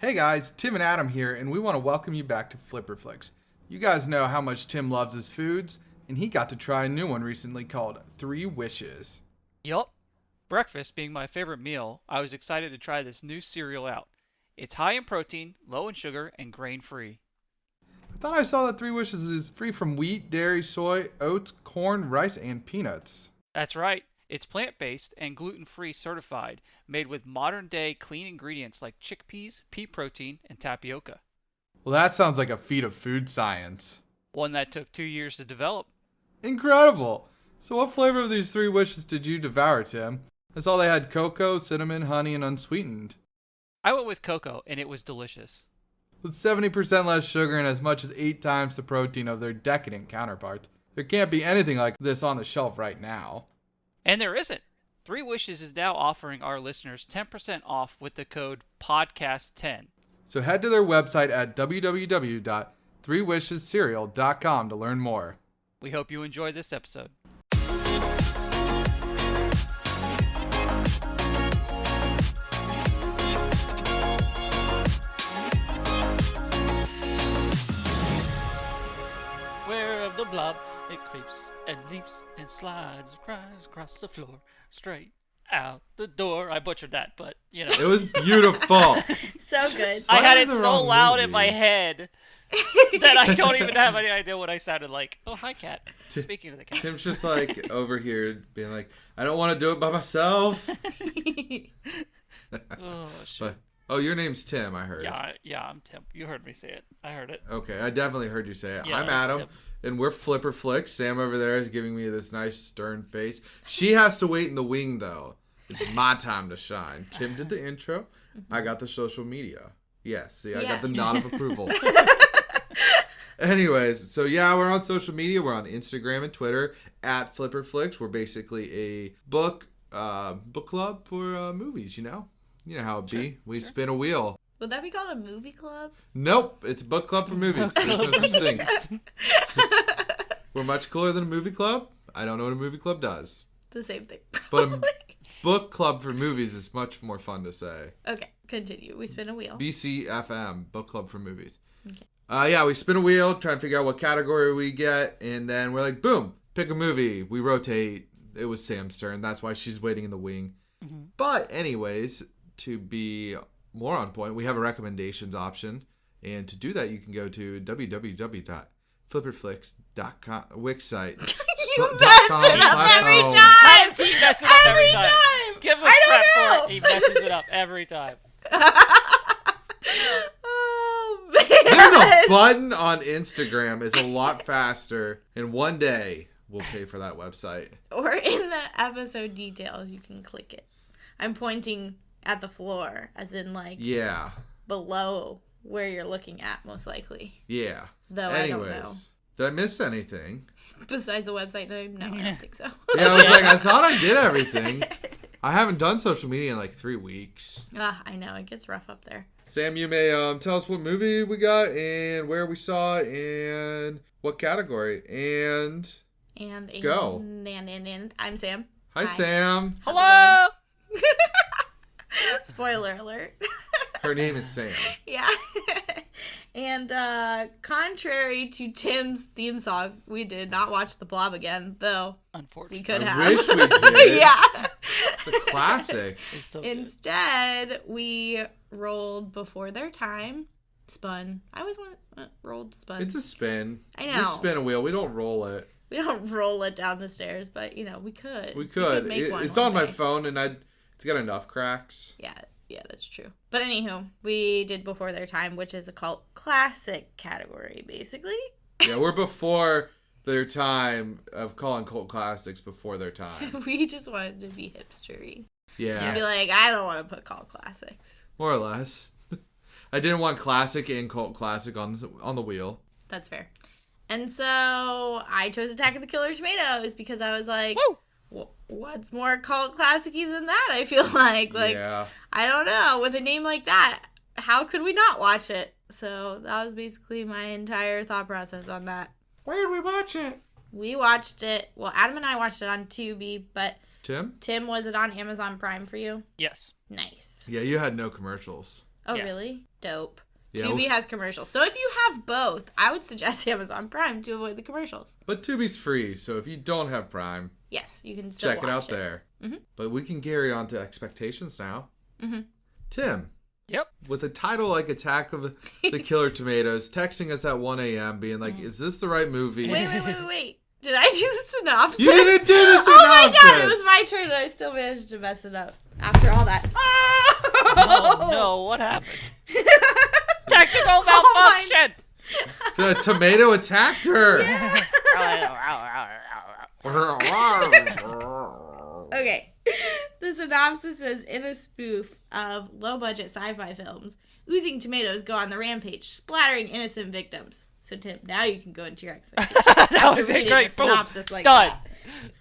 Hey guys, Tim and Adam here, and we want to welcome you back to Flipperflix. You guys know how much Tim loves his foods, and he got to try a new one recently called 3 Wishes. Yup. Breakfast being my favorite meal, I was excited to try this new cereal out. It's high in protein, low in sugar, and grain-free. I thought I saw that 3 Wishes is free from wheat, dairy, soy, oats, corn, rice, and peanuts. That's right. It's plant-based and gluten-free certified, made with modern-day clean ingredients like chickpeas, pea protein, and tapioca. Well, that sounds like a feat of food science. One that took 2 years to develop. Incredible! So what flavor of these 3 Wishes did you devour, Tim? I saw they had cocoa, cinnamon, honey, and unsweetened. I went with cocoa, and it was delicious. With 70% less sugar and as much as 8 times the protein of their decadent counterparts, there can't be anything like this on the shelf right now. And there isn't. 3 Wishes is now offering our listeners 10% off with the code PODCAST10. So head to their website at www.3wishescereal.com to learn more. We hope you enjoy this episode. Where of the blob it creeps and leaps and slides across the floor, straight out the door. I butchered that, but you know. It was beautiful. So good. I had Sorry, it the so wrong loud in movie. my head that I don't even have any idea what I sounded like. Oh, hi, cat. Speaking of the cat. Tim's just like over here being like, I don't want to do it by myself. Oh, shit. But, your name's Tim, I heard. Yeah, I'm Tim. You heard me say it. I heard it. Okay, I definitely heard you say it. Yeah, I'm it's Adam, Tim. and we're Flipperflix. Sam over there is giving me this nice stern face. She has to wait in the wing, though. It's my time to shine. Tim did the intro. I got the social media. Yes, see, I got the nod of approval. Anyways, so yeah, we're on social media. We're on Instagram and Twitter at Flipperflix. We're basically a book club for movies, you know? You know how it be. We spin a wheel. Would that be called a movie club? Nope, it's a book club for movies. There's no such thing. We're much cooler than a movie club. I don't know what a movie club does. The same thing. But a book club for movies is much more fun to say. Okay, continue. We spin a wheel. BCFM, book club for movies. Okay. Yeah, we spin a wheel, try and figure out what category we get, and then we're like, boom, pick a movie. We rotate. It was Sam's turn. That's why she's waiting in the wing. Mm-hmm. But anyways, to be more on point, we have a recommendations option. And to do that, you can go to www.flipperflix.com, Wix site. You mess it up every time! He messes it up every time. Give him I crap don't for know. it. He messes it up every time. Oh, man. There's a button on Instagram. It's a lot faster. And one day, we'll pay for that website. Or in the episode details, you can click it. I'm pointing at the floor, as in, like, Yeah. below where you're looking at, most likely. Yeah. Though Anyways, I don't know. did I miss anything? Besides the website name? No, I don't think so. Yeah, I was like, I thought I did everything. I haven't done social media in like 3 weeks. I know. It gets rough up there. Sam, you may tell us what movie we got and where we saw it and what category. And Go. And I'm Sam. hi, Sam. Hello! Spoiler alert. Her name is Sam. Yeah. And contrary to Tim's theme song, we did not watch The Blob again, though we Unfortunately. could I have. wish we did. Yeah. It's a classic. It's so good. Instead, we rolled Before Their Time. Spun. I always want rolled spun. It's a spin. I know. We spin a wheel. We don't roll it. We don't roll it down the stairs, but, we could. We could. make one It's one on my day. phone and it's got enough cracks. Yeah, that's true. But anywho, we did Before Their Time, which is a cult classic category, basically. Yeah, we're before their time of calling cult classics before their time. We just wanted to be hipstery. Yeah, And be like, I don't want to put cult classics. more or less. I didn't want classic and cult classic on the wheel. That's fair. And so I chose Attack of the Killer Tomatoes because I was like, Woo! What's more cult classic-y than that, I feel like. Yeah. I don't know. With a name like that, how could we not watch it? So that was basically my entire thought process on that. Where did we watch it? We watched it. Well, Adam and I watched it on Tubi, but Tim? Tim, was it on Amazon Prime for you? Yes. Nice. Yeah, you had no commercials. Oh, Yes. really? Dope. Yeah, Tubi has commercials. So if you have both, I would suggest Amazon Prime to avoid the commercials. But Tubi's free, so if you don't have Prime, Yes, you can still check it out there. Mhm. But we can carry on to expectations now. Mhm. Tim, Yep. with a title like Attack of the Killer Tomatoes, texting us at 1 a.m. being like, is this the right movie? Wait. Did I do the synopsis? You didn't do the synopsis! Oh my god, it was my turn and I still managed to mess it up. After all that. Oh no, what happened? Technical my- malfunction! The tomato attacked her! Okay. The synopsis is, in a spoof of low-budget sci-fi films, oozing tomatoes go on the rampage, splattering innocent victims. So, Tim, now you can go into your expectations. That After was a reading great the synopsis like Done.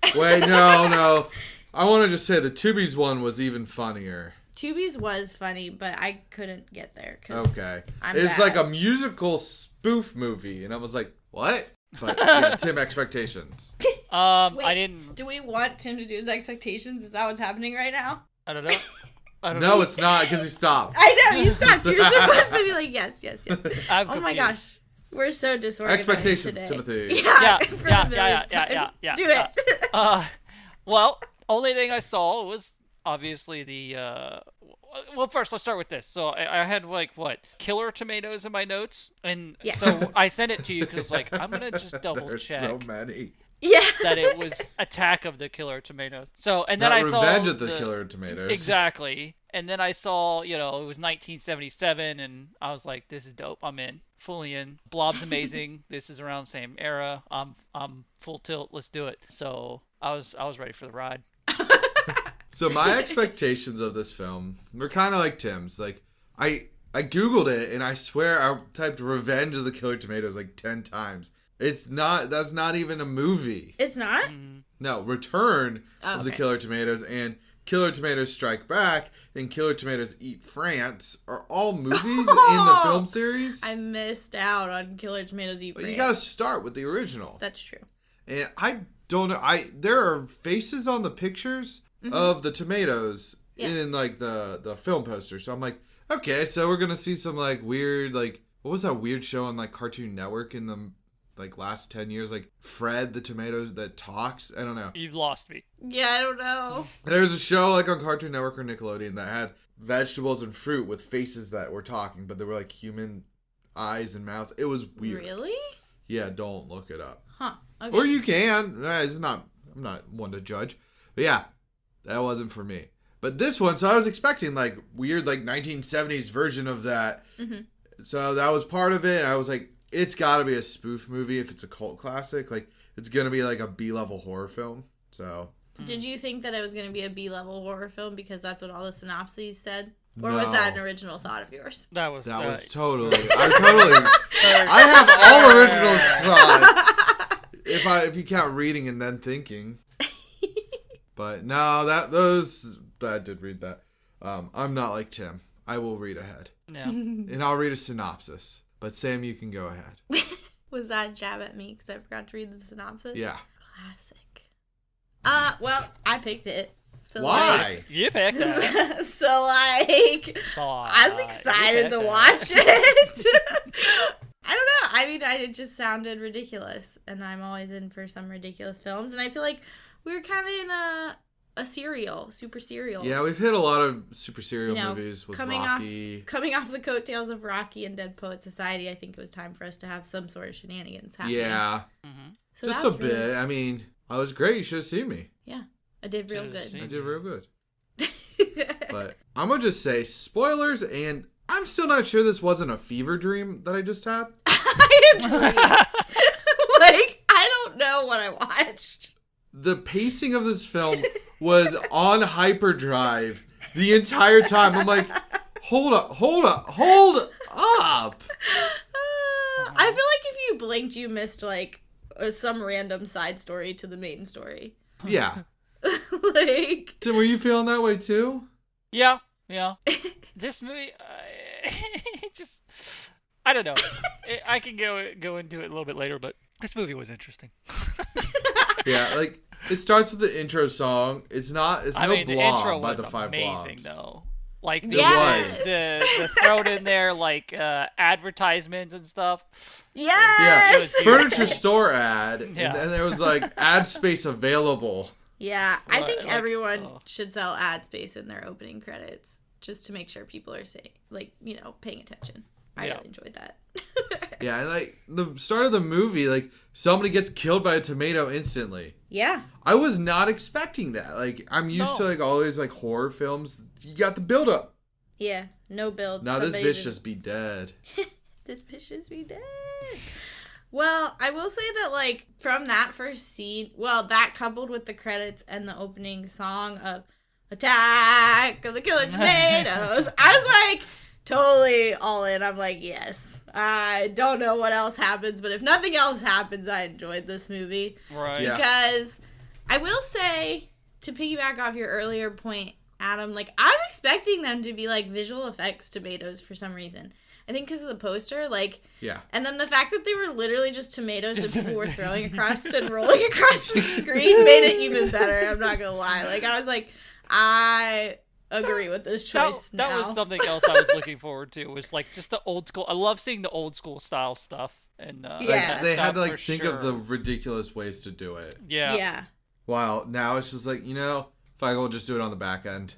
that. Wait, no. I want to just say the Tubi's one was even funnier. Tubi's was funny, but I couldn't get there. 'Cause Okay. I'm It's bad. like a musical spoof movie, and I was like, what? But yeah, Tim, expectations. I Wait, didn't. Do we want Tim to do his expectations? Is that what's happening right now? I don't know. I don't No, know. it's not, because he stopped. I know, you stopped. You're supposed to be like, yes. I'm Oh my confused. gosh. We're so disorganized Expectations, today. Timothy. Yeah, Yeah, for yeah, the millionth yeah, time. yeah. Do it. Well, only thing I saw was obviously the. Well, first let's start with this. So I had like what killer tomatoes in my notes, and Yeah. so I sent it to you because like I'm gonna just double There's check so many. Yeah. that it was Attack of the Killer Tomatoes. So and then Not I saw Revenge of the Killer Tomatoes. Exactly. And then I saw, it was 1977, and I was like, this is dope. I'm in. Fully in. Blob's amazing. This is around the same era. I'm full tilt. Let's do it. So I was ready for the ride. So my expectations of this film were kind of like Tim's. Like, I Googled it, and I swear I typed Revenge of the Killer Tomatoes like 10 times. That's not even a movie. It's not? Mm. No, Return of the okay. Killer Tomatoes and Killer Tomatoes Strike Back and Killer Tomatoes Eat France are all movies in the film series. I missed out on Killer Tomatoes Eat But France. you gotta start with the original. That's true. And I don't know. There are faces on the pictures of the tomatoes in like the film poster. So I'm like, okay, so we're gonna see some like weird, like, what was that weird show on like Cartoon Network in the like last 10 years, like Fred the Tomato that talks? I don't know. You've lost me. Yeah, I don't know. There's a show like on Cartoon Network or Nickelodeon that had vegetables and fruit with faces that were talking, but they were like human eyes and mouths. It was weird. Really? Yeah, don't look it up. Huh. Okay. Or you can. I'm not one to judge. But yeah, that wasn't for me. But this one, so I was expecting like weird like 1970s version of that. Mhm. So that was part of it. I was like, it's got to be a spoof movie if it's a cult classic. Like, it's going to be like a B-level horror film. So Did you think that it was going to be a B-level horror film because that's what all the synopses said? Or No. was that an original thought of yours? That was totally. I have all original thoughts. If you count reading and then thinking. But no, that did read that. I'm not like Tim. I will read ahead. Yeah. And I'll read a synopsis. But Sam, you can go ahead. Was that a jab at me because I forgot to read the synopsis? Yeah. Classic. Well, I picked it. So Why? You picked that. So like, I was excited to watch it. I don't know. I mean, it just sounded ridiculous, and I'm always in for some ridiculous films. And I feel like we were kind of in a super serial. Yeah, we've hit a lot of super serial You know, movies with coming Rocky. Coming off the coattails of Rocky and Dead Poet Society, I think it was time for us to have some sort of shenanigans happening. Yeah, Mm-hmm. So just that a was really- bit. I mean, I was great. You should have seen me. Yeah, I did real Should've good. seen. I did real good. But I'm going to just say spoilers, and I'm still not sure this wasn't a fever dream that I just had. I agree. Like, I don't know what I watched. The pacing of this film was on hyperdrive the entire time. I'm like, hold up. I feel like if you blinked, you missed like some random side story to the main story. Yeah. Like, Tim, were you feeling that way too? Yeah. This movie, I don't know. I can go into it a little bit later, but this movie was interesting. Yeah, like it starts with the intro song. It's no the intro Blob by was the Five amazing, Blobs. though. Like Yes! the thrown in there like advertisements and stuff. Yes! Yeah. Furniture store ad, Yeah. and then there was like ad space available. Yeah, I think Like, everyone should sell ad space in their opening credits just to make sure people are paying attention. I really enjoyed that. Yeah, and like the start of the movie, like somebody gets killed by a tomato instantly. Yeah. I was not expecting that. Like I'm used to like all these like horror films. You got the build up. Yeah, no build. Now this bitch just be dead. This bitch just be dead. Well, I will say that, like, from that first scene, that coupled with the credits and the opening song of Attack of the Killer Tomatoes, I was, like, totally all in. I'm like, yes. I don't know what else happens, but if nothing else happens, I enjoyed this movie. Right. Yeah. Because I will say, to piggyback off your earlier point, Adam, like, I was expecting them to be, like, visual effects tomatoes for some reason. I think because of the poster, like... Yeah. And then the fact that they were literally just tomatoes that people were throwing across and rolling across the screen made it even better, I'm not gonna lie. Like, I was like, I agree with this choice that now. was something else I was looking forward to, was, like, just the old school... I love seeing the old school style stuff. And Yeah. They had to, like, think sure. of the ridiculous ways to do it. Yeah. Yeah. Wow, now it's just like, if I will just do it on the back end.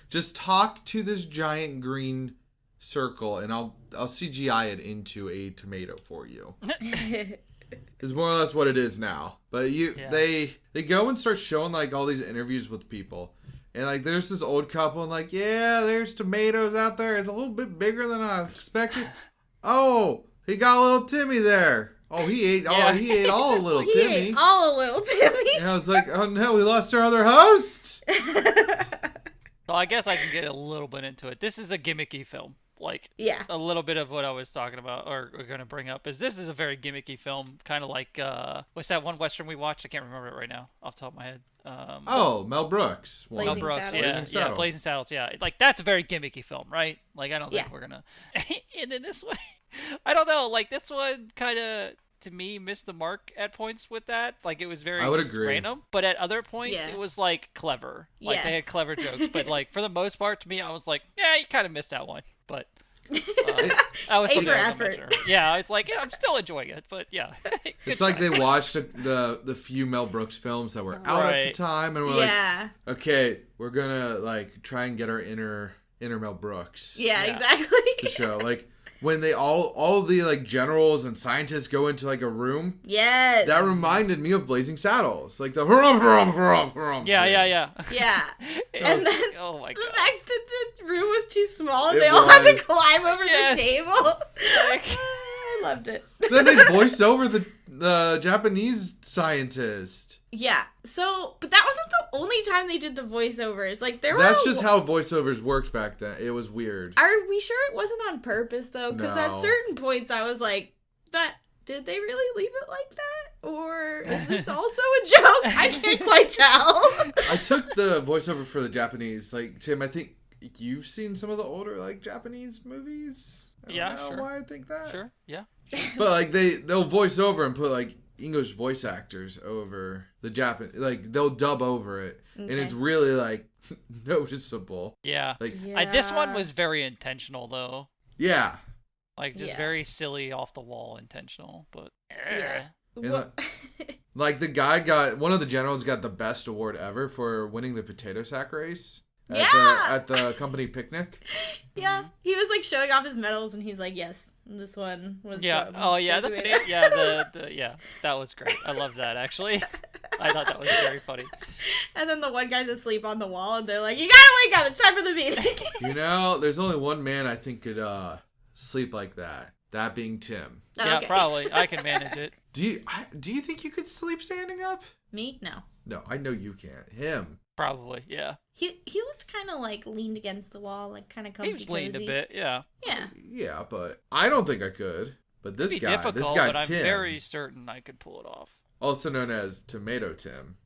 Just talk to this giant green circle and I'll CGI it into a tomato for you. Is more or less what it is now. But they go and start showing like all these interviews with people. And like there's this old couple and like, yeah, there's tomatoes out there. It's a little bit bigger than I expected. Oh, he got a little Timmy there. Oh, he ate all of little Timmy. He ate all of little Timmy. And I was like, oh no, we lost our other host. So I guess I can get a little bit into it. This is a gimmicky film. Like, a little bit of what I was talking about, or going to bring up, is this is a very gimmicky film. Kind of like, what's that one Western we watched? I can't remember it right now off the top of my head. Mel Brooks. Blazing Mel Brooks, Saddles. yeah, Blazing Saddles, yeah. Like, that's a very gimmicky film, right? Like, I don't think we're going to... And then this one, I don't know, like, this one kind of... to me, missed the mark at points with that. Like, it was very random. But at other points, it was, like, clever. Like, they had clever jokes. But, like, for the most part, to me, I was like, yeah, you kind of missed that one. But I was A for effort. Yeah, I was like, yeah, I'm still enjoying it. But, yeah. It's like they watched the few Mel Brooks films that were out at the time. And were like, okay, we're going to, like, try and get our inner Mel Brooks. Yeah, exactly. To show. Like, when they all the like generals and scientists go into like a room, that reminded me of Blazing Saddles, like the yeah. And then oh my god, the fact that the room was too small and they all had to climb over the table. I loved it. Then they voice over the Japanese scientist. Yeah. So, but that wasn't the only time they did the voiceovers. Like there were. That's just how voiceovers worked back then. It was weird. Are we sure it wasn't on purpose though? Because at certain points I was like, did they really leave it like that, or is this also a joke? I can't quite tell. I took the voiceover for the Japanese. Like Tim, I think you've seen some of the older like Japanese movies. I don't know why I think that. Sure. Yeah. But like they'll voice over and put like English voice actors over the Japanese, like they'll dub over it, and it's really like noticeable. Yeah. Like this one was very intentional though. Yeah. Like just very silly, off the wall, intentional, but like the guy one of the generals got the best award ever for winning the potato sack race. At the company picnic. Yeah, he was like showing off his medals, and he's like, "Yes, this one was." Yeah. Oh yeah, the that was great. I loved that actually. I thought that was very funny. And then the one guy's asleep on the wall, and they're like, "You gotta wake up! It's time for the meeting." There's only one man I think could sleep like that. That being Tim. Yeah, probably. I can manage it. Do you think you could sleep standing up? Me? No. No, I know you can't. Him. Probably, yeah. He looked kind of like leaned against the wall, like kind of comfy. He was leaned a bit, yeah. Yeah. Yeah, but I don't think I could. But this guy, difficult, this guy but Tim, I'm very certain I could pull it off. Also known as Tomato Tim.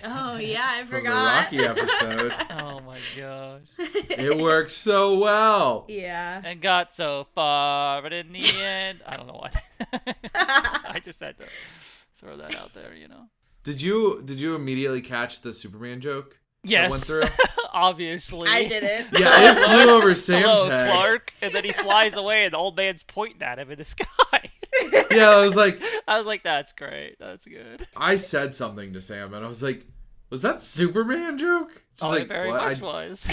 Oh yeah, I From forgot. the Rocky episode. Oh my gosh. It worked so well. Yeah. And got so far, but in the end, I don't know why. I just had to throw that out there, Did you immediately catch the Superman joke? Yes. went through? Obviously. I didn't. Yeah, it flew over Sam's Hello, head. Clark. And then he flies away and the old man's pointing at him in the sky. Yeah, I was like, that's great. That's good. I said something to Sam, and I was like, was that Superman joke? She's It like, very "What?" much was.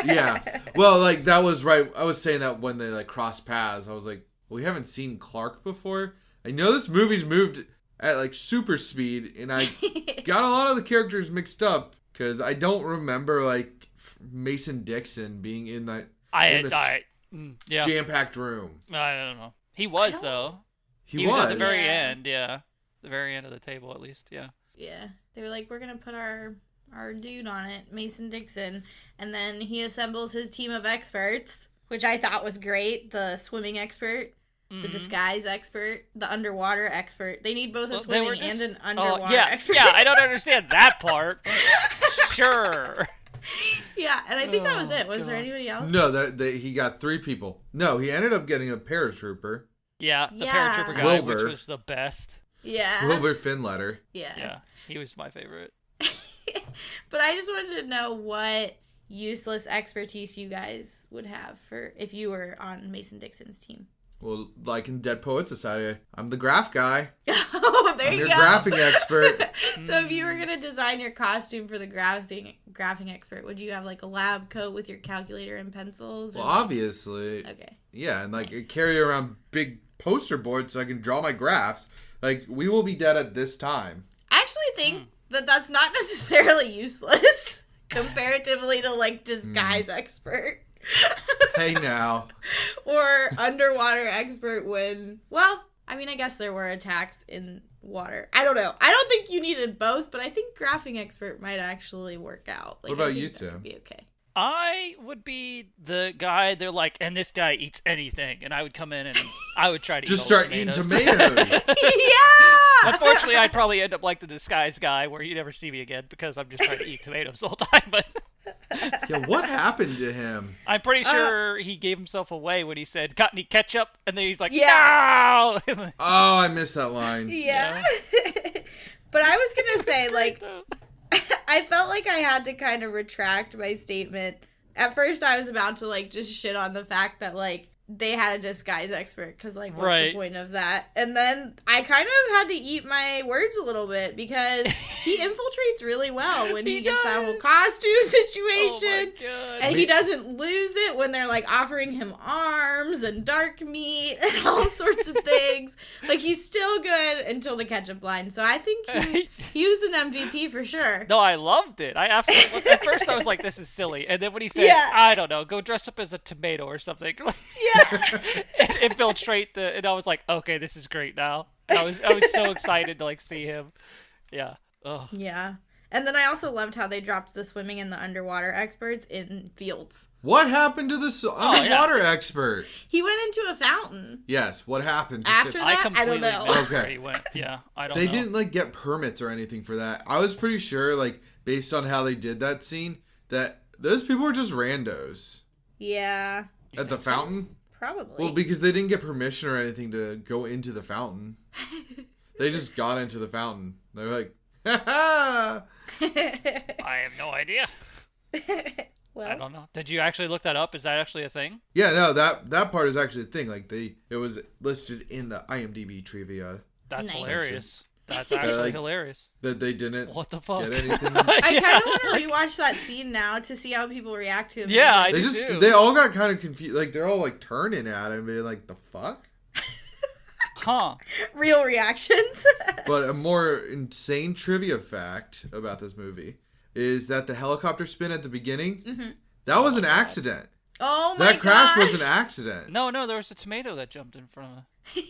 Yeah. Well, like, that was right. I was saying that when they, like, crossed paths. I was like, we haven't seen Clark before. I know this movie's moved at, like, super speed, and I got a lot of the characters mixed up, because I don't remember, like, Mason Dixon being in that jam-packed room. I don't know. He was, though. He was. At the very end, yeah. The very end of the table, at least, yeah. Yeah. They were like, we're going to put our dude on it, Mason Dixon. And then he assembles his team of experts, which I thought was great. The swimming expert, the disguise expert, the underwater expert. They need both a swimming and an underwater expert. Yeah, I don't understand that part. Sure. Yeah, and I think that was it. Was there anybody else? No, he got 3 people. No, he ended up getting a paratrooper. Yeah, the paratrooper guy, Wilbur. which was the best. Yeah. Wilbur Finletter. Yeah, he was my favorite. But I just wanted to know what useless expertise you guys would have for if you were on Mason Dixon's team. Well, like in Dead Poet Society, I'm the graph guy. Oh, there you go. I'm your graphing expert. So if you were going to design your costume for the graphing expert, would you have like a lab coat with your calculator and pencils? Well, obviously. Okay. Yeah, and like carry around big poster boards so I can draw my graphs. Like, we will be dead at this time. I actually think that that's not necessarily useless comparatively to like disguise expert. Hey now. Or underwater expert when, well, I mean, I guess there were attacks in water. I don't know. I don't think you needed both, but I think graphing expert might actually work out. Like, what about I think you, that Tim? would be okay. I would be the guy, they're like, and this guy eats anything. And I would come in and I would try to just eat all start the eating tomatoes. Yeah! Unfortunately, I'd probably end up like the disguise guy where you never see me again because I'm just trying to eat tomatoes the whole time. But yeah, what happened to him? I'm pretty sure he gave himself away when he said, got any ketchup? And then he's like, Yeah. no! Oh, I missed that line. Yeah. But I was going to say, like, I felt like I had to kind of retract my statement. At first, I was about to, like, just shit on the fact that, like, they had a disguise expert, because, like, what's the point of that? And then I kind of had to eat my words a little bit, because he infiltrates really well when he gets that whole costume situation. Oh my God. And he doesn't lose it when they're, like, offering him arms and dark meat and all sorts of things. Like, he's still good until the ketchup line. So I think he was an MVP for sure. No, I loved it. I absolutely. At first, I was like, "This is silly," and then when he said, "I don't know, go dress up as a tomato or something," and infiltrate and I was like, "Okay, this is great now." And I was so excited to like see him. Yeah. Ugh. Yeah. And then I also loved how they dropped the swimming and the underwater experts in fields. What happened to the underwater expert? He went into a fountain. Yes, what happened to After that? I don't know. missed where he went. Yeah, I don't know. They didn't like get permits or anything for that. I was pretty sure, like, based on how they did that scene, that those people were just randos. Yeah. At the fountain? Probably. Well, because they didn't get permission or anything to go into the fountain. They just got into the fountain. They're like, ha ha! I have no idea. Well, I don't know. Did you actually look that up? Is that actually a thing? Yeah, no, that part is actually a thing. Like, it was listed in the IMDb trivia. That's Nice. hilarious. That's actually hilarious. That they didn't What the fuck? get anything. I kind of want to rewatch that scene now to see how people react to him. Yeah, I They do just too. they all got kind of confused. Like, they're all like turning at him, being like, "The fuck." Huh. Real reactions. But a more insane trivia fact about this movie is that the helicopter spin at the beginning, that was an accident. Oh my That crash gosh. was an accident. No, there was a tomato that jumped in front of him.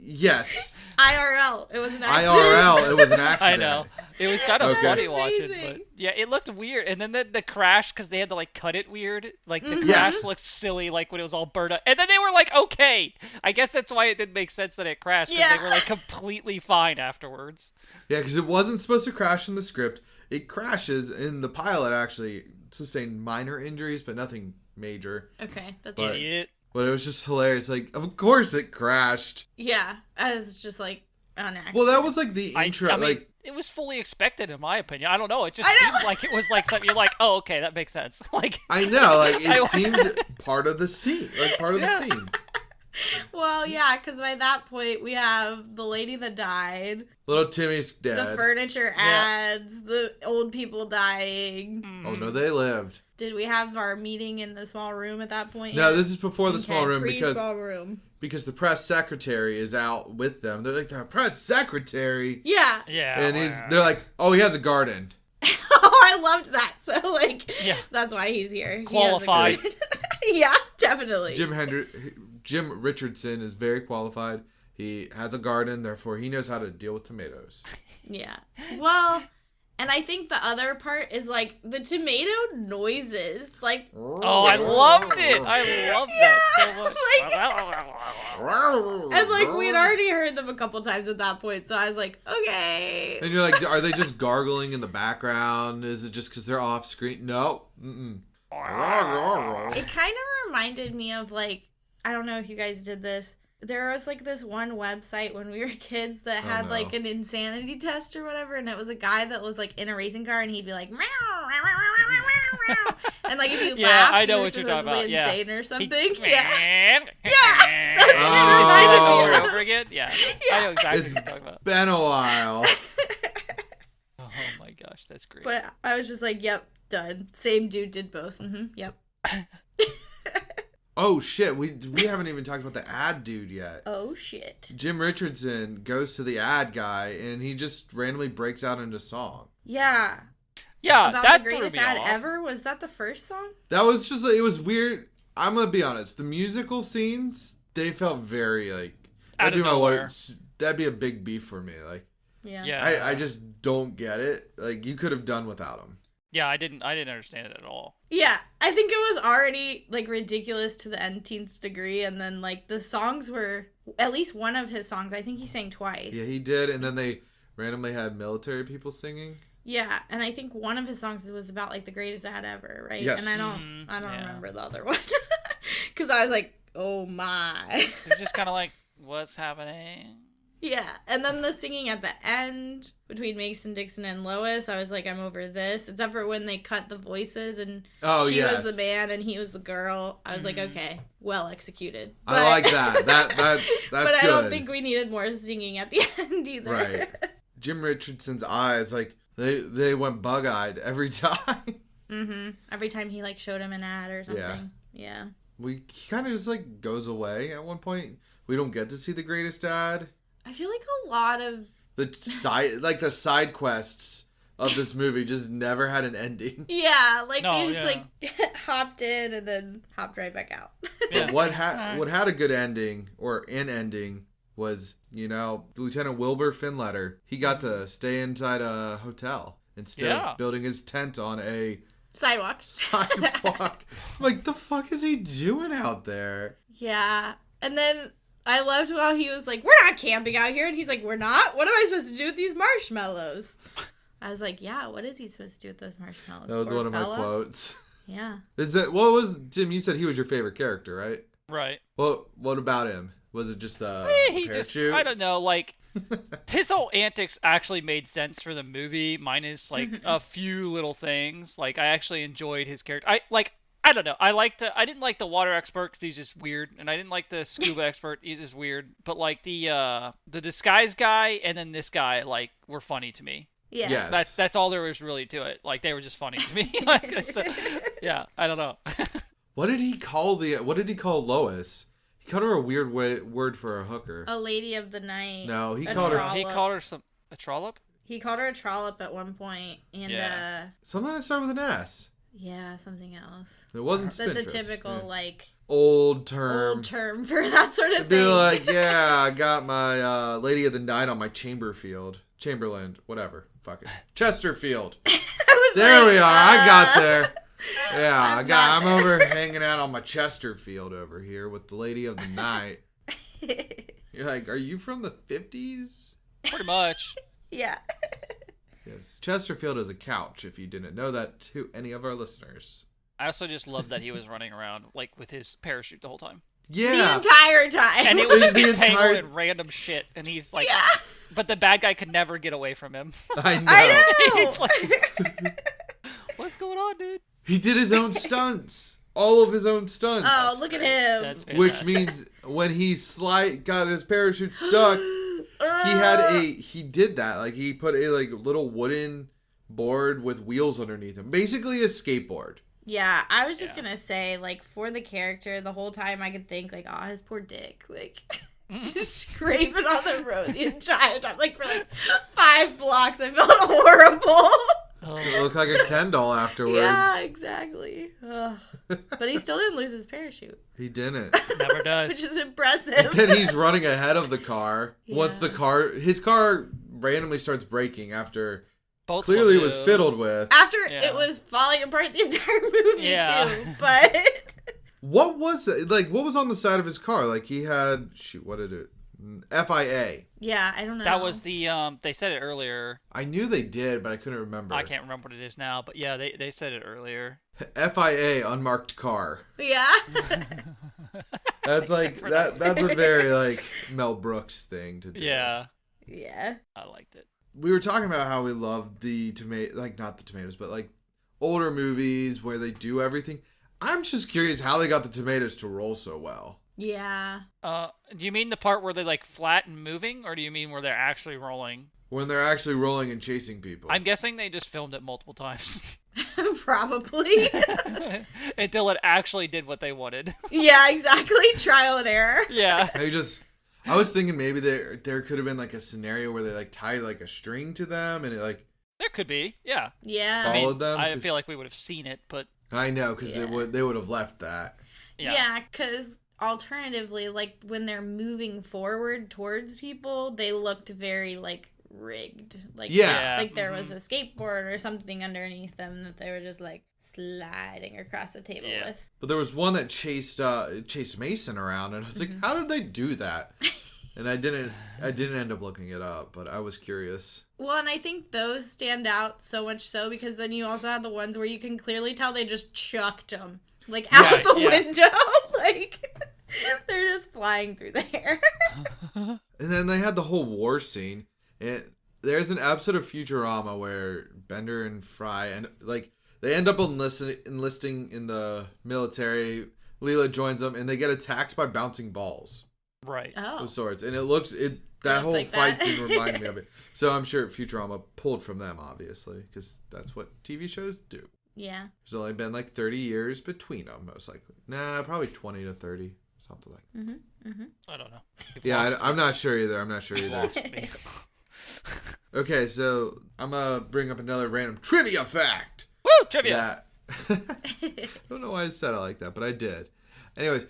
Yes. IRL. It was an accident. IRL, it was an I accident. know. It was kind of Okay. funny watching, Amazing. but yeah, it looked weird. And then the crash, because they had to like cut it weird. Like the Yeah. crash looked silly, like when it was all burned up. And then they were like, okay. I guess that's why it didn't make sense that it crashed. Because they were like completely fine afterwards. Yeah, because it wasn't supposed to crash in the script. It crashes, and the pilot actually sustained minor injuries, but nothing major. Okay, that's But- Idiot. But it was just hilarious. Like, of course it crashed. yeah. I was just like on accident. Well, that was like the intro. I mean, like, it was fully expected in my opinion. I don't know. It just seemed like it was like something you're like, oh, okay, that makes sense. Like I know, like it seemed part of the scene, like part of the scene. Well, yeah, because by that point we have the lady that died, Little Timmy's dead. the furniture ads, the old people dying. Oh no, they lived. Did we have our meeting in the small room at that point? No, this is before the small room Small room. because the press secretary is out with them. They're like, the press secretary. Yeah. Yeah. And they're like, oh, he has a garden. Oh, I loved that. So like, that's why he's here. Qualified. Yeah, definitely. Jim Richardson is very qualified. He has a garden, therefore he knows how to deal with tomatoes. Yeah. Well, and I think the other part is like the tomato noises. Like, oh, I loved it. I loved that so much. And like we'd already heard them a couple times at that point, so I was like, okay. And you're like, are they just gargling in the background? Is it just because they're off screen? No. Mm-mm. It kind of reminded me of like, I don't know if you guys did this. There was like this one website when we were kids that had like an insanity test or whatever, and it was a guy that was like in a racing car and he'd be like, meow, meow, meow, meow, meow, meow. And like if you laughed, I know you were what you're talking about. insane or something. Yeah, that's what it reminded me over of. and over again. Yeah, I know exactly what you're talking about. Been a while. Oh my gosh, that's great. But I was just like, yep, done. Same dude did both. Yep. Oh shit, we haven't even talked about the ad dude yet. Oh shit. Jim Richardson goes to the ad guy and he just randomly breaks out into song. Yeah. Yeah, about that the greatest threw me ad off. ever. Was that the first song? That was just like, it was weird. I'm gonna be honest. The musical scenes, they felt very like Out of nowhere. That'd be a big beef for me. Like, Yeah. I just don't get it. Like, you could have done without him. Yeah, I didn't understand it at all. Yeah, I think it was already like ridiculous to the nth degree, and then like the songs were at least one of his songs. I think he sang twice. Yeah, he did, and then they randomly had military people singing. Yeah, and I think one of his songs was about like the greatest ad ever, right? Yes. And I don't remember the other one because I was like, oh my. It's just kind of like, what's happening? Yeah, and then the singing at the end between Mason Dixon and Lois, I was like, I'm over this. Except for when they cut the voices and she was the man and he was the girl. I was like, okay, well executed. But, I like that. That's but good. I don't think we needed more singing at the end either. Right. Jim Richardson's eyes, like they went bug-eyed every time. Every time he like showed him an ad or something. Yeah. He kind of just like goes away at one point. We don't get to see the greatest ad. I feel like a lot of the side quests of this movie just never had an ending. Yeah, like they just like hopped in and then hopped right back out. But what had a good ending or an ending was, Lieutenant Wilbur Finletter. He got to stay inside a hotel instead of building his tent on a sidewalk. I'm like, the fuck is he doing out there? Yeah, and then I loved how he was like, we're not camping out here. And he's like, we're not? What am I supposed to do with these marshmallows? I was like, yeah, what is he supposed to do with those marshmallows? That was one of my quotes. Yeah. Tim, you said he was your favorite character, right? Right. What about him? Was it just the parachute? I don't know, like, his whole antics actually made sense for the movie, minus, like, a few little things. Like, I actually enjoyed his character. I don't know. I didn't like the water expert because he's just weird, and I didn't like the scuba expert. He's just weird. But like the disguise guy and then this guy like were funny to me. Yeah. Yes. That's all there was really to it. Like they were just funny to me. Yeah, I don't know. What did he call Lois? He called her a weird word for a hooker. A lady of the night. No, he called her a trollop. He called her a trollop at one point, and something that started with an S. Yeah, something else. It wasn't That's spintress. a typical, like... Old term for that sort of It'd thing. be like, yeah, I got my Lady of the Night on my Chamberlain, whatever. Fuck it. Chesterfield. There we are. I got there. Yeah, I'm over hanging out on my Chesterfield over here with the Lady of the Night. You're like, are you from the 50s? Pretty much. Yeah. Yes, Chesterfield is a couch, if you didn't know that to any of our listeners. I also just love that he was running around like with his parachute the whole time. Yeah. The entire time. And it was entangled in random shit. And he's like, But the bad guy could never get away from him. I know. I know. It's like, what's going on, dude? He did his own stunts. All of his own stunts. Oh, look at him. That's Which fantastic. means when he got his parachute stuck, he did that. Like, he put a like little wooden board with wheels underneath him. Basically a skateboard. Yeah, I was just gonna say, like, for the character, the whole time I could think, like, oh, his poor dick. Like, just scraping on the road the entire time. Like, for, like, 5 blocks, I felt horrible. It looked like a Ken doll afterwards. Yeah, exactly. Ugh. But he still didn't lose his parachute. He didn't. Never does. Which is impressive. Then he's running ahead of the car. Yeah. Once his car randomly starts braking after Both clearly of them was do. fiddled with. After Yeah. it was falling apart the entire movie, Yeah. too. But... What was that? Like, what was on the side of his car? Like, he had... Shoot, what did it... FIA. Yeah, I don't know. That was the they said it earlier. I knew they did, but I couldn't remember. I can't remember what it is now, but yeah, they said it earlier. FIA, unmarked car. Yeah. That's like that's a very like Mel Brooks thing to do. Yeah, Yeah. I liked it. We were talking about how we love the not the tomatoes, but like older movies where they do everything. I'm just curious how they got the tomatoes to roll so well. Yeah. Do you mean the part where they're like flat and moving, or do you mean where they're actually rolling? When they're actually rolling and chasing people. I'm guessing they just filmed it multiple times Probably. until it actually did what they wanted. Yeah, exactly. Trial and error. Yeah. I was thinking maybe there could have been like a scenario where they like tied like a string to them and it like There could be. Yeah. Yeah. I mean, followed them. I feel like we would have seen it, but I know because Yeah. they would have left that. Yeah, because alternatively, like when they're moving forward towards people, they looked very like rigged. Like Yeah. like there was a skateboard or something underneath them that they were just like sliding across the table Yeah. with. But there was one that chased Mason around, and I was like, how did they do that? And I didn't end up looking it up, but I was curious. Well, and I think those stand out so much so because then you also have the ones where you can clearly tell they just chucked them like out Yes, the yeah. window. Like they're just flying through the air. And then they had the whole war scene. And there's an episode of Futurama where Bender and Fry and like they end up enlisting in the military. Leela joins them, and they get attacked by bouncing balls right. Oh. of sorts. And that Looked whole like fight that. scene reminded me of it. So I'm sure Futurama pulled from them, obviously, because that's what TV shows do. Yeah. There's only been like 30 years between them, most likely. Nah, probably 20 to 30, something like that. Mm-hmm. Mm-hmm. I don't know. You've Yeah, lost I'm not sure either. me. Lost me. Okay, so I'm gonna bring up another random trivia fact. Woo! Trivia. I don't know why I said it like that, but I did. Anyways,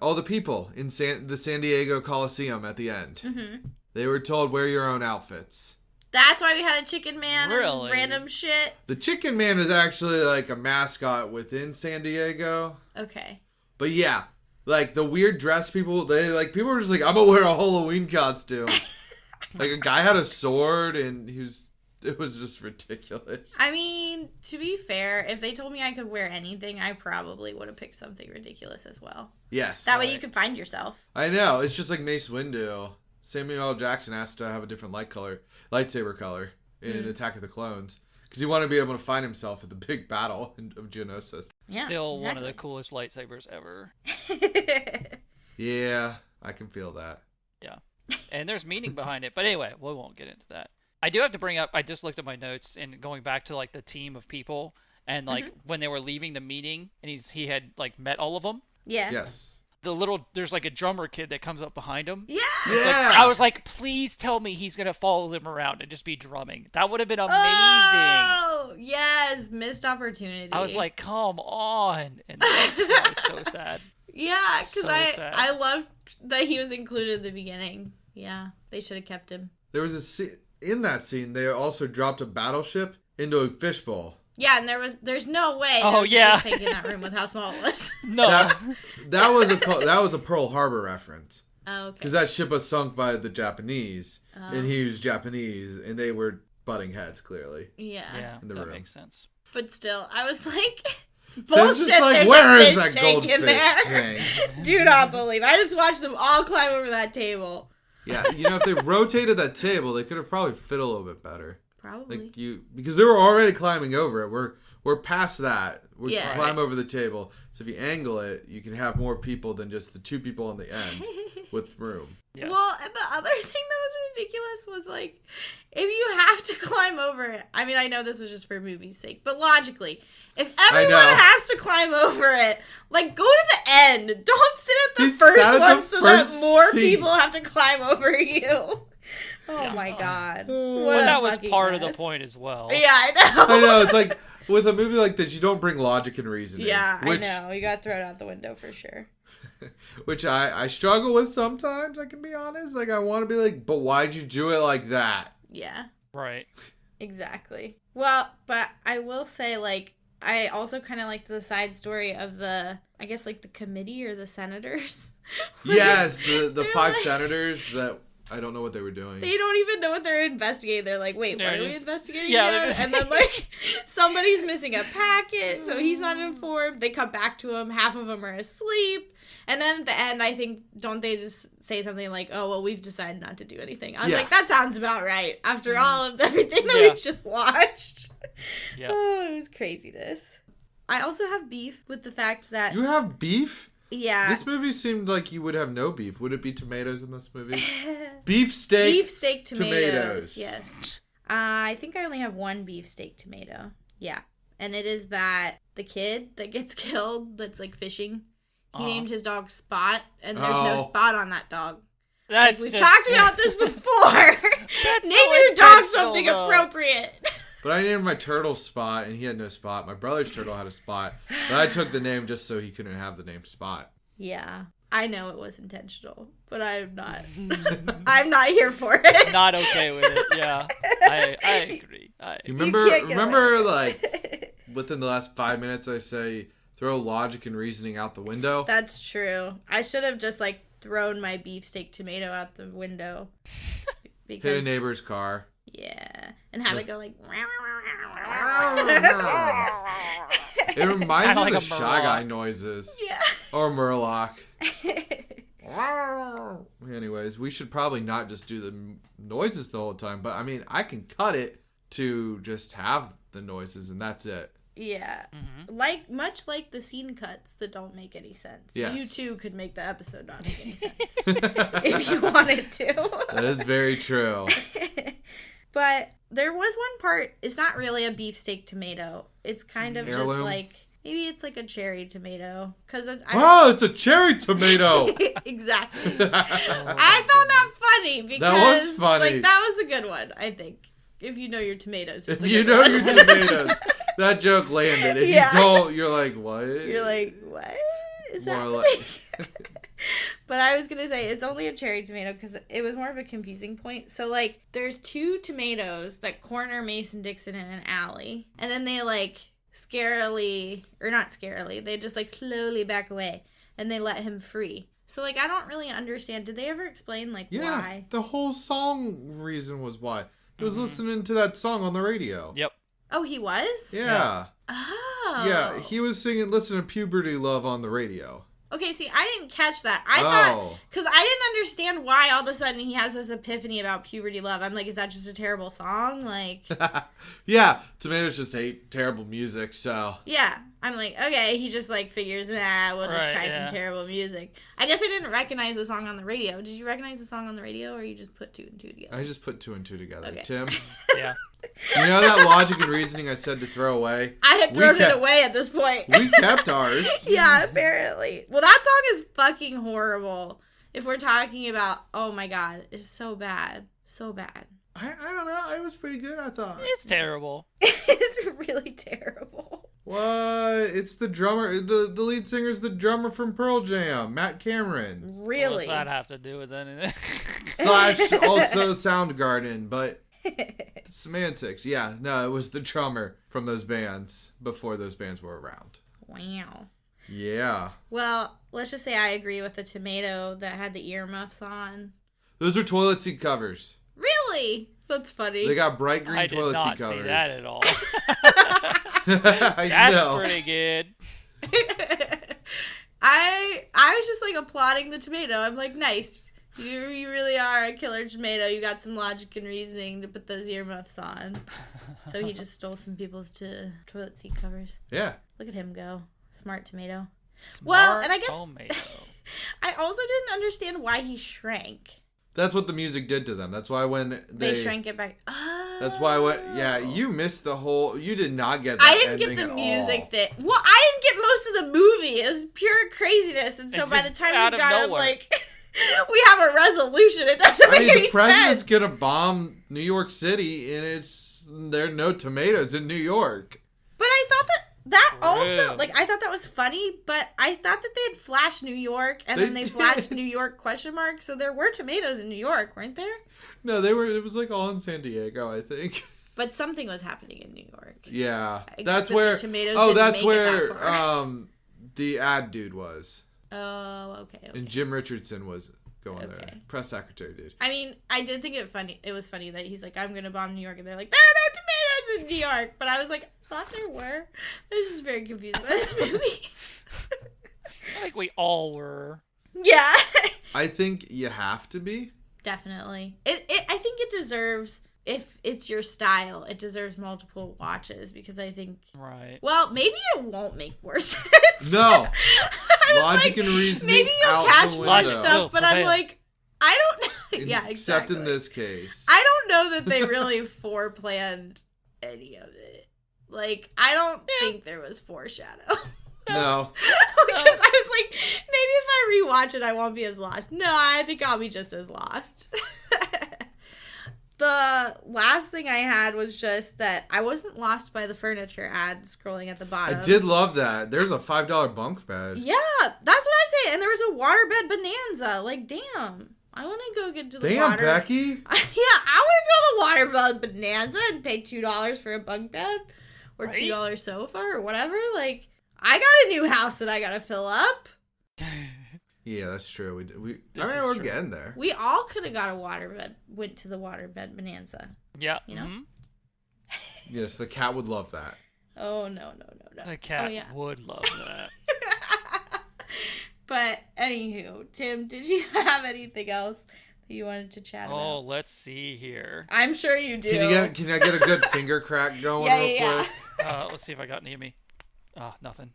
all the people in the San Diego Coliseum at the end, they were told wear your own outfits. That's why we had a chicken man Really? and random shit. The Chicken Man is actually like a mascot within San Diego. Okay. But yeah, like the weird dress people, people were just like, I'm gonna wear a Halloween costume. Like a guy had a sword and it was just ridiculous. I mean, to be fair, if they told me I could wear anything, I probably would have picked something ridiculous as well. Yes. That way you could find yourself. I know. It's just like Mace Windu. Samuel L. Jackson has to have a different lightsaber color in Attack of the Clones. Because he wanted to be able to find himself at the big battle of Geonosis. Yeah, Still one of the coolest lightsabers ever. Yeah, I can feel that. Yeah. And there's meaning behind it. But anyway, we won't get into that. I do have to bring up, I just looked at my notes and going back to like the team of people and like when they were leaving the meeting and he had like met all of them. Yeah. Yes. There's like a drummer kid that comes up behind him. Yeah. Yeah. I was like, please tell me he's going to follow them around and just be drumming. That would have been amazing. Oh, yes. Missed opportunity. I was like, come on. And I was so sad. yeah, because so sad. I loved that he was included in the beginning. Yeah, they should have kept him. There was a scene, in that scene, they also dropped a battleship into a fishbowl. Yeah, and there's no way Oh, there was yeah. a fish tank in that room with how small it was. No. That was a Pearl Harbor reference. Oh, okay. Because that ship was sunk by the Japanese, and he was Japanese, and they were butting heads, clearly. Yeah, in the that room. makes sense. But still, I was like, So it's bullshit, just like, there's where a is fish that tank goldfish in there. tank? Do not believe. I just watched them all climb over that table. Yeah, if they rotated that table, they could have probably fit a little bit better. Probably. Because they were already climbing over it. We're past that. We Yeah. climb over the table. So if you angle it, you can have more people than just the 2 people on the end with room. Yes. Well, and the other thing that was ridiculous was like, if you have to climb over it, I mean, I know this was just for movie's sake, but logically, if everyone has to climb over it, like, go to the end. Don't sit at the first one so that more people have to climb over you. Oh my god. But that was part of the point as well. Yeah, I know. I know, it's like, with a movie like this, you don't bring logic and reasoning. Yeah, I know. You gotta throw it out the window for sure. Which I struggle with sometimes, I can be honest. Like, I want to be like, but why'd you do it like that? Yeah. Right. Exactly. Well, but I will say, like, I also kind of liked the side story of the committee or the senators. Yes, the 5 senators that I don't know what they were doing. They don't even know what they're investigating. They're like, wait, what are we investigating again? Just... And then, like, somebody's missing a packet, so he's not informed. They come back to him. Half of them are asleep. And then at the end, I think, don't they just say something like, oh, well, we've decided not to do anything. I was like, that sounds about right. After all of everything that we've just watched. Yeah. Oh, it was craziness. I also have beef with the fact that... You have beef? Yeah. This movie seemed like you would have no beef. Would it be tomatoes in this movie? Beefsteak. Beefsteak tomatoes. Yes. I think I only have one beefsteak tomato. Yeah. And it is that the kid that gets killed that's like fishing. He named his dog Spot, and there's no spot on that dog. We've talked about this before. Name your dog something appropriate. But I named my turtle Spot, and he had no spot. My brother's turtle had a spot, but I took the name just so he couldn't have the name Spot. Yeah, I know it was intentional, but I'm not. I'm not here for it. Not okay with it. Yeah, I agree. You remember, like within the last 5 minutes, I say throw logic and reasoning out the window. That's true. I should have just like thrown my beefsteak tomato out the window. Because... hit a neighbor's car. Yeah. And have it go like... It reminds me of the Shy Guy noises. Yeah. Or Murloc. Anyways, we should probably not just do the noises the whole time. But, I mean, I can cut it to just have the noises, and that's it. Yeah. Much like the scene cuts that don't make any sense. Yes. You too could make the episode not make any sense. If you wanted to. That is very true. But there was one part, it's not really a beefsteak tomato. It's kind of heirloom? just like, maybe it's like a cherry tomato. It's a cherry tomato! Exactly. I found that funny because that was funny. Like, that was a good one, I think. If you know your tomatoes. If you know your tomatoes. That joke landed. If you don't, you're like, what? You're like, what is more happening? like... But I was going to say, it's only a cherry tomato because it was more of a confusing point. So, like, there's 2 tomatoes that corner Mason Dixon in an alley. And then they, like, they just, like, slowly back away. And they let him free. So, like, I don't really understand. Did they ever explain, like, why? The whole song reason was why. He was listening to that song on the radio. Yep. Oh, he was? Yeah. Oh. Yeah, he was listening to Puberty Love on the radio. Okay, see, I didn't catch that. I thought, because I didn't understand why all of a sudden he has this epiphany about Puberty Love. I'm like, is that just a terrible song? Like, yeah, Tomatoes just hate terrible music, so. Yeah, I'm like, okay, he just like figures, we'll just try some terrible music. I guess I didn't recognize the song on the radio. Did you recognize the song on the radio, or you just put 2 and 2 together? I just put 2 and 2 together. Okay. Tim? Yeah. You know that logic and reasoning I said to throw away? I had thrown it away at this point. We kept ours. Yeah, apparently. Well, that song is fucking horrible. If we're talking about, oh my god, it's so bad. So bad. I don't know. It was pretty good, I thought. It's terrible. It's really terrible. What? It's the drummer. The lead singer's the drummer from Pearl Jam, Matt Cameron. Really? What does that have to do with anything? / also Soundgarden, but semantics. Yeah, no, it was the drummer from those bands before those bands were around. Wow. Yeah. Well, let's just say I agree with the tomato that had the earmuffs on. Those are toilet seat covers. Really? That's funny. They got bright green toilet seat covers. I did not see that at all. That's pretty good. I was just like applauding the tomato. I'm like, nice. You really are a killer tomato. You got some logic and reasoning to put those earmuffs on. So he just stole some people's toilet seat covers. Yeah. Look at him go. Smart tomato. Smart and I guess tomato. I also didn't understand why he shrank. That's what the music did to them. That's why when they shrank it back. Oh. That's why you missed the whole. You did not get that. I didn't get the music that. Well, I didn't get most of the movie. It was pure craziness, and so by the time we got it, like. We have a resolution. It doesn't make any sense. The president's gonna bomb New York City, and there are no tomatoes in New York. But I thought that also, like, I thought that was funny. But I thought that they had flashed New York, and then they flashed New York ? So there were tomatoes in New York, weren't there? No, they were. It was like all in San Diego, I think. But something was happening in New York. Yeah, that's where. The ad dude was. Oh, okay. And Jim Richardson was going there. Press secretary, dude. I mean, I did think it was funny that he's like, I'm going to bomb New York. And they're like, there are no tomatoes in New York. But I was like, I thought there were. I was just very confused by this movie. I think we all were. Yeah. I think you have to be. Definitely. I think it deserves... If it's your style, it deserves multiple watches because I think... Right. Well, maybe it won't make more sense. No. Logic and reasoning. Maybe you'll catch more stuff, but I'm like, I don't know. Yeah, exactly. Except in this case. I don't know that they really foreplanned any of it. Like, I don't think there was foreshadow. No. Because I was like, maybe if I rewatch it, I won't be as lost. No, I think I'll be just as lost. The last thing I had was just that I wasn't lost by the furniture ad scrolling at the bottom. I did love that. There's a $5 bunk bed. Yeah, that's what I'm saying. And there was a waterbed bonanza. Like, damn. I want to go get to the water. Damn, Becky. Yeah, I want to go to the waterbed bonanza and pay $2 for a bunk bed. Or $2 sofa or whatever. Like, I got a new house that I got to fill up. Yeah, that's true. We're getting there. We all could have got a waterbed. Went to the waterbed bonanza. Yeah. You know? Mm-hmm. Yes, the cat would love that. Oh, no. The cat would love that. But, anywho, Tim, did you have anything else that you wanted to chat about? Oh, let's see here. I'm sure you do. Can I get a good finger crack going real quick? Let's see if I got any of me. Oh, nothing.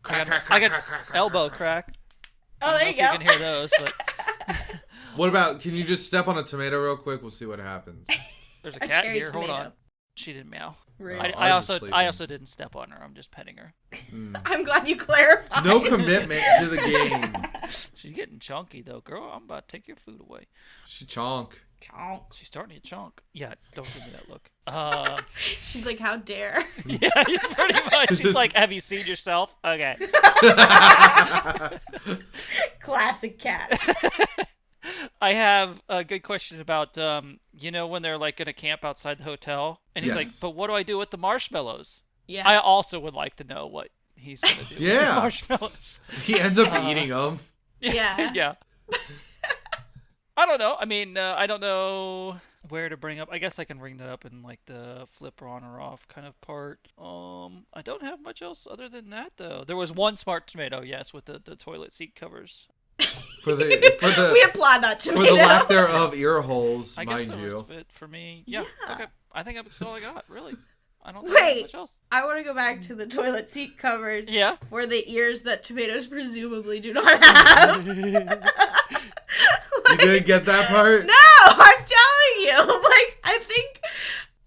Crack, I got elbow crack. Oh, there you go. You can hear those, but... What about, can you just step on a tomato real quick? We'll see what happens. There's a cat here. Hold on. She didn't meow. Rude. I also didn't step on her. I'm just petting her. I'm glad you clarified. No commitment to the game. She's getting chunky, though. Girl, I'm about to take your food away. She chonk. She's starting to chonk. Yeah, don't give me that look. She's like, how dare? Yeah, pretty much. She's like, have you seen yourself? Okay. Classic cats. I have a good question about, when they're like going to camp outside the hotel. And he's like, but what do I do with the marshmallows? Yeah. I also would like to know what he's going to do with the marshmallows. He ends up eating them. Yeah. Yeah. I don't know. I mean, I don't know where to bring up. I guess I can bring that up in like the flip on or off kind of part. I don't have much else other than that though. There was one smart tomato, yes, with the toilet seat covers. We applaud that tomato. For the lack thereof ear holes, I mind guess you. That was fit for me. Yeah. Okay. I think that's all I got. Really. I don't think much else. I want to go back to the toilet seat covers. Yeah. For the ears that tomatoes presumably do not have. You didn't get that part? No, I'm telling you. Like, I think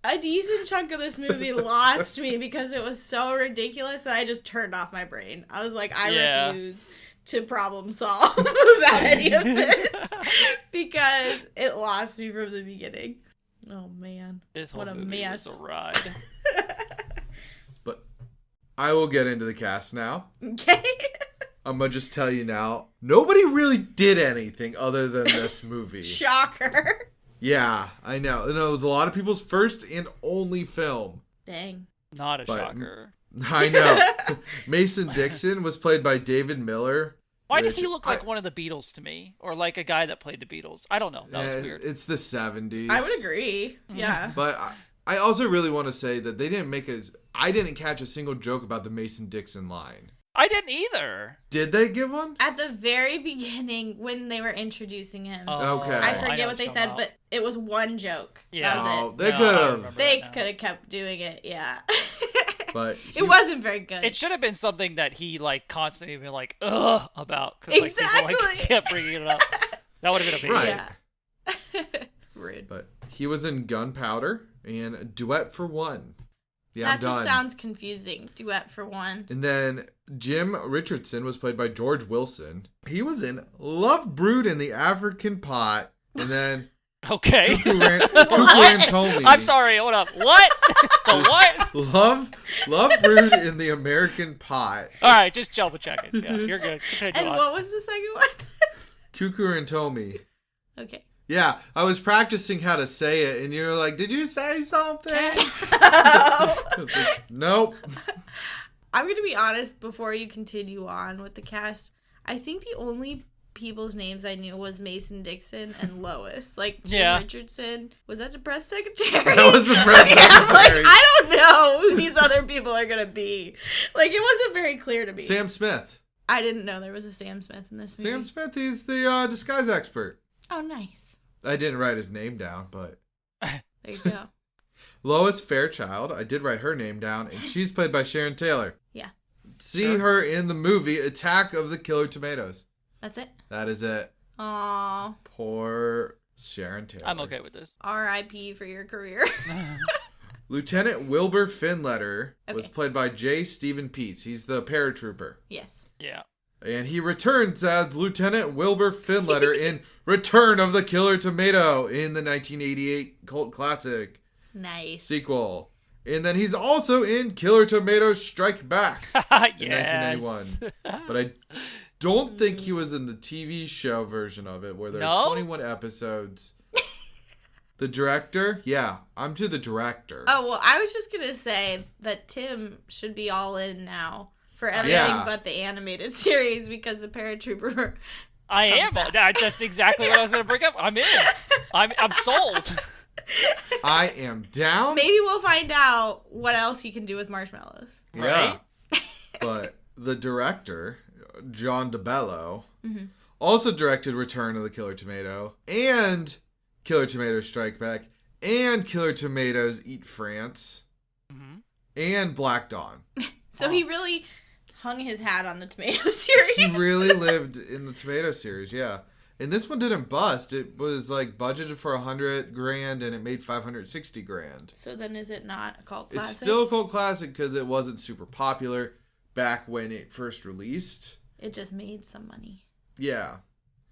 a decent chunk of this movie lost me because it was so ridiculous that I just turned off my brain. I was like, I refuse to problem solve about any of this because it lost me from the beginning. Oh, man. This whole what a movie mess. was a ride. But I will get into the cast now. Okay. I'm going to just tell you now, nobody really did anything other than this movie. Shocker. Yeah, I know. And it was a lot of people's first and only film. Dang. Not a shocker. I know. Mason Dixon was played by David Miller. Why did he look like one of the Beatles to me? Or like a guy that played the Beatles? I don't know. That was weird. It's the 70s. I would agree. Yeah. But I also really want to say that they didn't I didn't catch a single joke about the Mason Dixon line. I didn't either. Did they give one? At the very beginning, when they were introducing him. Oh, Okay. I I forget know what they you're said, talking but it was one joke. Yeah. That was Oh, it. they No, could I have. remember They that now. could have kept doing it, yeah. But it wasn't very good. It should have been something that he like constantly been like, ugh, about. Cause, like, Exactly. people, like, kept bringing it up. That would have been amazing. Right. Yeah. Rude. But he was in Gunpowder and Duet for One. Yeah, That I'm just done. sounds confusing. Duet for one. And then Jim Richardson was played by George Wilson. He was in Love Brewed in the African Pot. And then Okay. Cuckoo and Tommy. I'm sorry, hold up. What? The what? Love Brewed in the American Pot. Alright, just double check it. Yeah, you're good. Continue And on. what was the second one? Cuckoo and Tommy. Okay. Yeah, I was practicing how to say it, and you were like, "Did you say something?" Oh. I was like, nope. I'm going to be honest before you continue on with the cast. I think the only people's names I knew was Mason Dixon and Lois. Like, Jim Yeah. Richardson. Was that the press secretary? That was the press Like, I'm like, secretary. I don't know who these other people are going to be. Like, it wasn't very clear to me. Sam Smith. I didn't know there was a Sam Smith in this movie. Sam Smith, he's the disguise expert. Oh, nice. I didn't write his name down, but There you go. Lois Fairchild, I did write her name down, and she's played by Sharon Taylor. Yeah. See her in the movie Attack of the Killer Tomatoes. That's it. That is it. Aw. Poor Sharon Taylor. I'm okay with this. R.I.P. for your career. Lieutenant Wilbur Finletter was Okay. played by J. Stephen Peets. He's the paratrooper. Yes. Yeah. And he returns as Lieutenant Wilbur Finletter in Return of the Killer Tomato in the 1988 cult classic Nice. sequel. And then he's also in Killer Tomatoes Strike Back in Yes. 1991. But I don't think he was in the TV show version of it where there No? are 21 episodes. The director? Yeah, I'm to the director. Oh, well, I was just going to say that Tim should be all in now for everything Yeah. but the animated series because the paratrooper. I am. back. That's exactly what I was going to bring up. I'm in. I'm sold. I am down. Maybe we'll find out what else he can do with marshmallows. Yeah. But the director, John DeBello, Mhm. also directed Return of the Killer Tomato and Killer Tomatoes Strike Back and Killer Tomatoes Eat France Mhm. and Black Dawn. So he really hung his hat on the tomato series. He really lived in the tomato series, yeah. And this one didn't bust. It was like budgeted for $100,000 and it made $560,000. So then is it not a cult classic? It's still a cult classic because it wasn't super popular back when it first released. It just made some money. Yeah.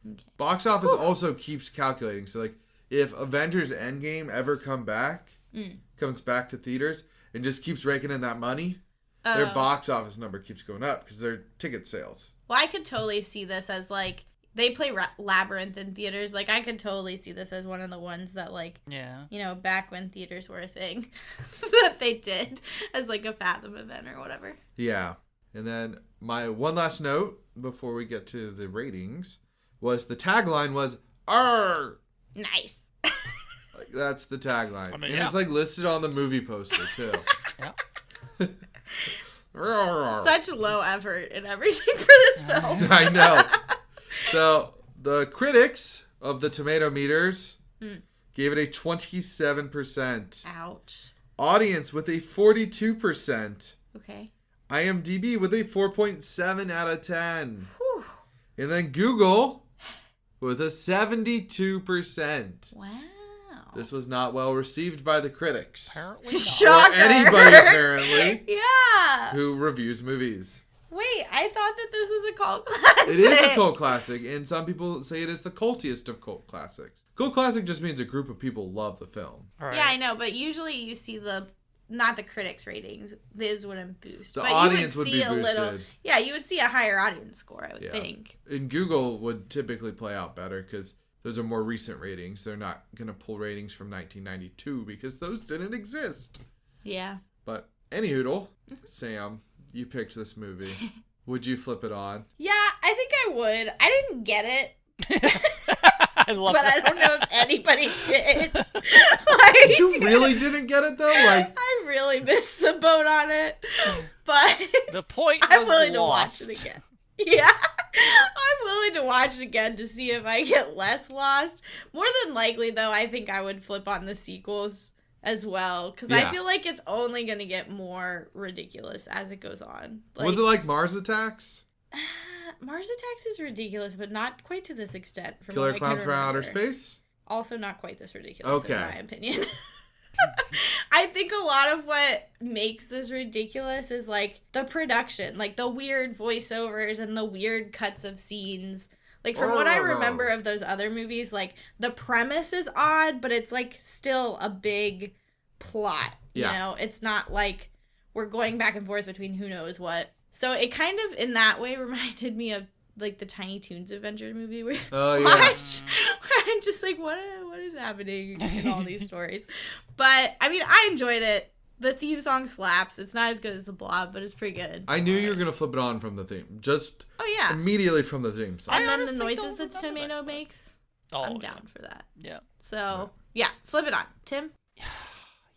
Okay. Box office also keeps calculating. So like if Avengers Endgame ever comes back to theaters and just keeps raking in that money, their box office number keeps going up because their ticket sales. Well, I could totally see this as like they play Labyrinth in theaters. Like I could totally see this as one of the ones that like Yeah. you know back when theaters were a thing that they did as like a Fathom event or whatever. Yeah. And then my one last note before we get to the ratings was the tagline was "Arr!" Nice. Like, that's the tagline. I mean, and yeah. it's like listed on the movie poster too. Yeah. Such low effort and everything for this film. I know. So the critics of the tomato meters gave it a 27%. Ouch. Audience with a 42%. Okay. IMDb with a 4.7 out of 10. Whew. And then Google with a 72%. Wow. This was not well received by the critics. Apparently not. Shocker. Or anybody, apparently, Yeah. who reviews movies. Wait, I thought that this was a cult classic. It is a cult classic, and some people say it is the cultiest of cult classics. Cult classic just means a group of people love the film. All right. Yeah, I know, but usually you see not the critics' ratings. These wouldn't boost. The but audience you would would be see a little. boosted. Yeah, you would see a higher audience score, I would Yeah. think. And Google would typically play out better because those are more recent ratings. They're not going to pull ratings from 1992 because those didn't exist. Yeah. But anyhoodle, Sam, you picked this movie. Would you flip it on? Yeah, I think I would. I didn't get it, I love but that. I don't know if anybody did. Like, You really didn't get it though? Like, I really missed the boat on it, but the point was I'm willing lost. to watch it again. Yeah, I'm willing to watch it again to see if I get less lost. More than likely, though, I think I would flip on the sequels as well, because I feel like it's only going to get more ridiculous as it goes on. Like, was it like Mars Attacks? Mars Attacks is ridiculous, but not quite to this extent. From Killer what Clowns I from can Outer remember. Space? Also not quite this ridiculous, Okay. in my opinion. I think a lot of what makes this ridiculous is, like, the production. Like, the weird voiceovers and the weird cuts of scenes. Like, from what I remember of those other movies, like, the premise is odd, but it's, like, still a big plot. You know? It's not like we're going back and forth between who knows what. So it kind of, in that way, reminded me of, like, the Tiny Toons Adventure movie we watched. Where I'm just like, what is happening in all these stories? But, I mean, I enjoyed it. The theme song slaps. It's not as good as The Blob, but it's pretty good. I knew you were going to flip it on from the theme. Just immediately from the theme song. And then the noises that tomato makes. Oh, I'm down for that. Yeah. So, yeah, flip it on. Tim?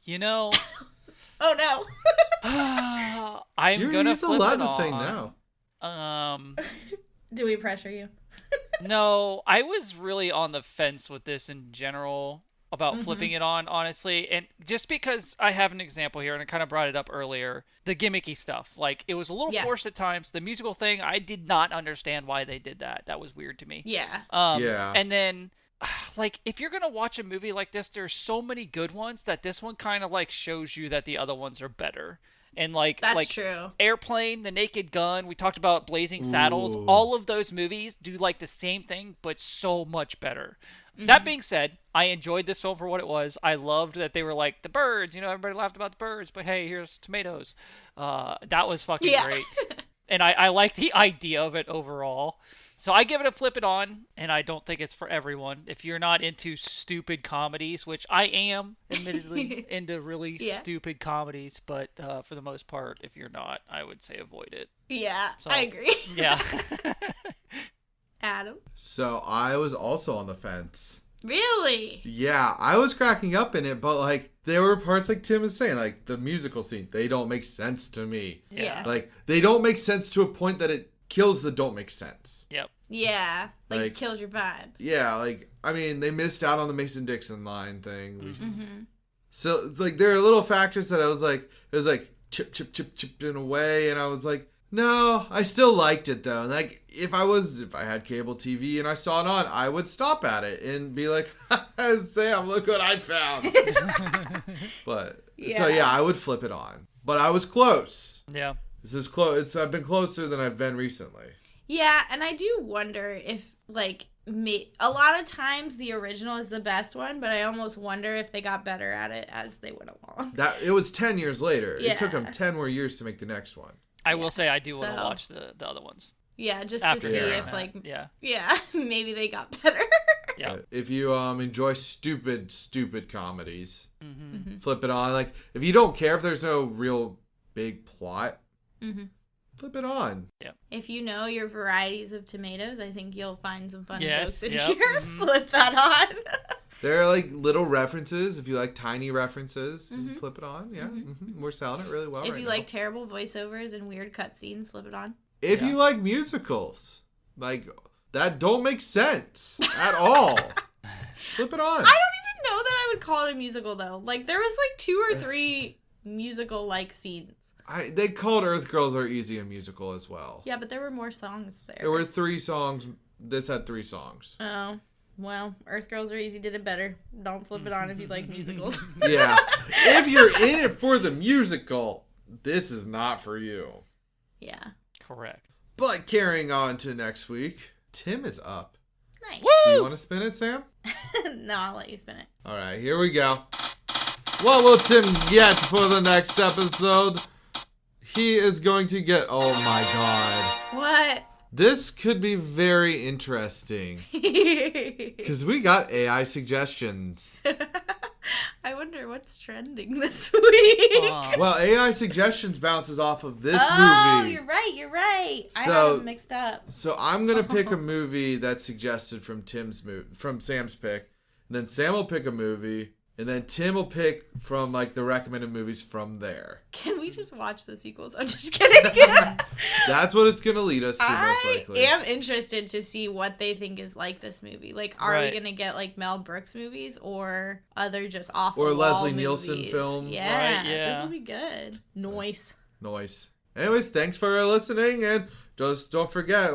You know... Oh, no. I'm going to flip allowed it to say on. no. Do we pressure you? No, I was really on the fence with this in general about flipping it on, honestly. And just because I have an example here, and I kind of brought it up earlier, the gimmicky stuff. Like, it was a little forced at times. The musical thing, I did not understand why they did that. That was weird to me. Yeah. And then... like, if you're gonna watch a movie like this, there's so many good ones that this one kind of like shows you that the other ones are better. And that's true. Airplane, The Naked Gun, we talked about Blazing Saddles. All of those movies do like the same thing, but so much better. That being said, I enjoyed this film for what it was. I loved that they were like, the birds, everybody laughed about the birds, but hey, here's tomatoes. That was fucking great. And I like the idea of it overall. So I give it a flip it on, and I don't think it's for everyone. If you're not into stupid comedies, which I am, admittedly, into really stupid comedies, but for the most part, if you're not, I would say avoid it. Yeah, so, I agree. Yeah. Adam? So I was also on the fence. Really? Yeah, I was cracking up in it, but, like, there were parts like Tim is saying, like, the musical scene, they don't make sense to me. Yeah. Like, they don't make sense to a point that it kills the don't make sense. Yep. Yeah, like kills your vibe. Yeah, like, I mean, they missed out on the Mason-Dixon line thing. So, it's like, there are little factors that I was like, it was like, chipped in a way, and I was like, no, I still liked it, though. Like, if I had cable TV and I saw it on, I would stop at it and be like, Sam, look what I found. But, so yeah, I would flip it on. But I was close. Yeah. This is close. I've been closer than I've been recently. Yeah, and I do wonder if, like, a lot of times the original is the best one, but I almost wonder if they got better at it as they went along. It was 10 years later. Yeah. It took them 10 more years to make the next one. I will say I do want to watch the other ones. Yeah, just after to see if, like, yeah, maybe they got better. Yeah. If you enjoy stupid comedies, flip it on. Like, if you don't care if there's no real big plot, flip it on. Yeah. If you know your varieties of tomatoes, I think you'll find some fun jokes this yep. year. Flip that on. There are, like, little references. If you like tiny references, flip it on. Yeah. We're selling it really well If right you now. like terrible voiceovers and weird cutscenes, flip it on. If you like musicals, like, that don't make sense at all, flip it on. I don't even know that I would call it a musical, though. Like, there was, like, 2 or 3 musical-like scenes. They called Earth Girls Are Easy a musical as well. Yeah, but there were more songs there. There were 3 songs. This had 3 songs. Oh. Well, Earth Girls Are Easy did it better. Don't flip it on if you like musicals. Yeah. If you're in it for the musical, this is not for you. Yeah. Correct. But carrying on to next week, Tim is up. Nice. Woo! Do you want to spin it, Sam? No, I'll let you spin it. All right, here we go. What will Tim get for the next episode? He is going to get... Oh, my God. What? This could be very interesting. Because we got AI suggestions. I wonder what's trending this week. Well, AI suggestions bounces off of this movie. Oh, you're right. I have them mixed up. So I'm going to pick a movie that's suggested from Sam's pick. And then Sam will pick a movie And then Tim will pick from like the recommended movies from there. Can we just watch the sequels? I'm just kidding. That's what it's gonna lead us to, most likely. I am interested to see what they think is like this movie. Like, are we gonna get like Mel Brooks movies or other just awful or Leslie movies? Nielsen films? Yeah, right, yeah, this will be good. Noise. Anyways, thanks for listening, and just don't forget.